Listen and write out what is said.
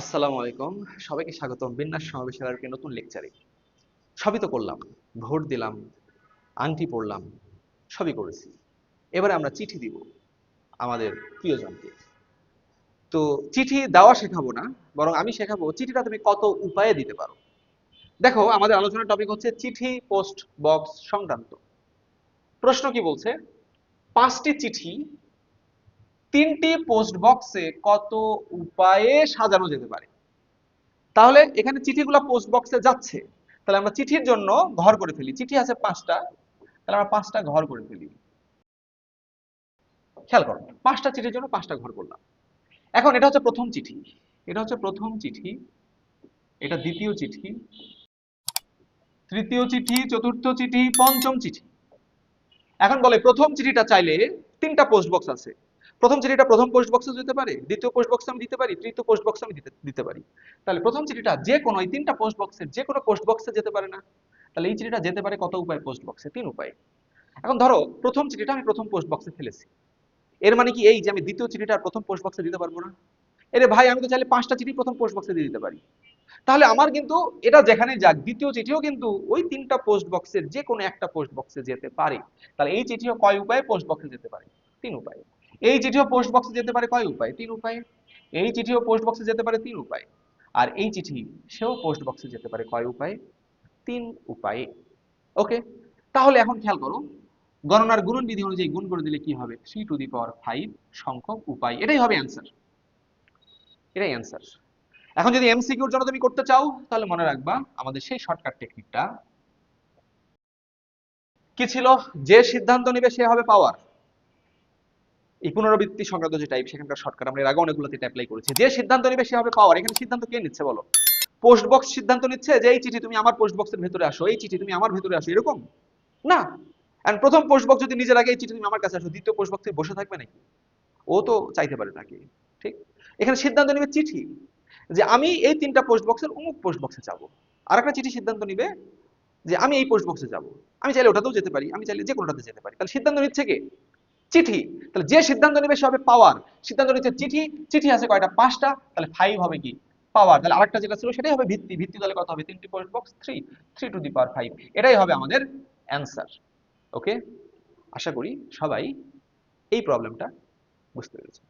আসসালামু আলাইকুম। সবাইকে স্বাগতম বিন্যাস সমাবেশের আর একটি নতুন লেকচারে। সবই তো করলাম, ভোট দিলাম, আংটি পড়লাম, সবই করেছি। এবারে আমরা চিঠি দিব আমাদের প্রিয়জনকে। তো চিঠি দেওয়া শেখাবো না, বরং আমি শেখাবো চিঠিটা তুমি কত উপায়ে দিতে পারো। দেখো, আমাদের আলোচনার টপিক হচ্ছে চিঠি পোস্ট বক্স সংক্রান্ত। প্রশ্ন কি বলছে? 5টি চিঠি 3টি পোস্ট বক্সে কত উপায়ে সাজানো যেতে পারে। তাহলে এখানে চিঠিগুলো পোস্ট বক্সে যাচ্ছে, তাহলে আমরা চিঠির জন্য ঘর করে ফেলি। চিঠি আছে 5টা, তাহলে আমরা 5টা ঘর করে ফেলি। খেয়াল করো, 5টা চিঠির জন্য 5টা ঘর করলাম। এখন এটা হচ্ছে প্রথম চিঠি, এটা হচ্ছে প্রথম চিঠি, এটা দ্বিতীয় চিঠি, তৃতীয় চিঠি, চতুর্থ চিঠি, পঞ্চম চিঠি। এখন বলে প্রথম চিঠিটা চাইলে 3টা পোস্ট বক্স আছে। প্রথম চিঠিটা প্রথম পোস্ট বক্সে যেতে পারে, দ্বিতীয় পোস্ট বক্সে আমি দিতে পারি, তৃতীয় পোস্ট বক্সে আমি দিতে পারি। তাহলে প্রথম চিঠিটা যে কোনো এই 3টা পোস্ট বক্সের যে কোনো পোস্ট বক্সে যেতে পারে না? তাহলে এই চিঠিটা যেতে পারে কত উপায়ে পোস্ট বক্সে? 3 উপায়ে। এখন ধরো প্রথম চিঠিটা আমি প্রথম পোস্ট বক্সে ফেলেছি, এর মানে কি এই যে আমি দ্বিতীয় চিঠিটা আর প্রথম পোস্ট বক্সে দিতে পারবো না? এরে ভাই, আমি তো চাইলে 5টা চিঠি প্রথম পোস্ট বক্সে দিয়ে দিতে পারি। তাহলে আমার কিন্তু এটা যেখানে যাক, দ্বিতীয় চিঠিও কিন্তু ওই 3টা পোস্ট বক্সের যে কোনো একটা পোস্ট বক্সে যেতে পারে। তাহলে এই চিঠিও কয় উপায়ে পোস্ট বক্সে যেতে পারে? 3 উপায়ে। এই চিঠিও পোস্ট বক্সে যেতে পারে কয় উপায়ে? 3 উপায়ে। এই চিঠিও পোস্ট বক্সে যেতে পারে 3 উপায়ে। আর এই চিঠি সেও পোস্ট বক্সে যেতে পারে কয় উপায়ে? 3 উপায়ে। ওকে, তাহলে এখন খেয়াল করো, গণনার গুণন বিধি অনুযায়ী গুণ করে দিলে কি হবে? 3 টু দি পাওয়ার 5 সংখ্যক উপায়। এটাই হবে অ্যান্সার, এটাই অ্যান্সার। এখন যদি এমসিকিউর জন্য তুমি করতে চাও, তাহলে মনে রাখবা আমাদের সেই শর্টকাট টেকনিকটা কি ছিল? যে সিদ্ধান্ত নেবে সে হবে পাওয়ার। এই পুনরাবৃত্তি সংক্রান্ত যে টাইপ, সেখানকার শর্টকাট আমরা এর আগে অনেকগুলোতে অ্যাপ্লাই করেছি। যে সিদ্ধান্ত নেবে সে হবে পাওয়ার। এখানে সিদ্ধান্ত কে নিচ্ছে বলো? পোস্ট বক্স সিদ্ধান্ত নিচ্ছে যে এই চিঠি তুমি আমার পোস্ট বক্সের ভেতরে আসো, এই চিঠি তুমি আমার ভেতরে আসো, এরকম না। এন্ড প্রথম পোস্ট বক্স যদি নিজে লাগে এই চিঠি তুমি আমার কাছে আসো, দ্বিতীয় পোস্ট বক্সে বসে থাকবে নাকি? ও তো চাইতে পারে তাকে। ঠিক, এখানে সিদ্ধান্ত নেবে চিঠি যে আমি এই 3টা পোস্ট বক্সের অমুক পোস্ট বক্সে যাবো। আর একটা চিঠি সিদ্ধান্ত নিবে যে আমি এই পোস্ট বক্সে যাব। আমি চাইলে ওটাতেও যেতে পারি, আমি চাইলে যে কোনোটাতে যেতে পারি। তাহলে সিদ্ধান্ত নিচ্ছে কে? চিঠি। তাহলে যে সিদ্ধান্ত নেবে সে হবে পাওয়ার। সিদ্ধান্ত নিচ্ছে চিঠি, চিঠি আছে কয়টা? 5টা, তাহলে 5 হবে কি? পাওয়ার। তাহলে আরেকটা যেটা ছিল সেটাই হবে ভিত্তি। ভিত্তি তাহলে কত হবে? 3টি পোস্ট বক্স, 3, 3 টু দি পাওয়ার 5। এটাই হবে আমাদের অ্যান্সার। ওকে, আশা করি সবাই এই প্রবলেমটা বুঝতে পেরেছে।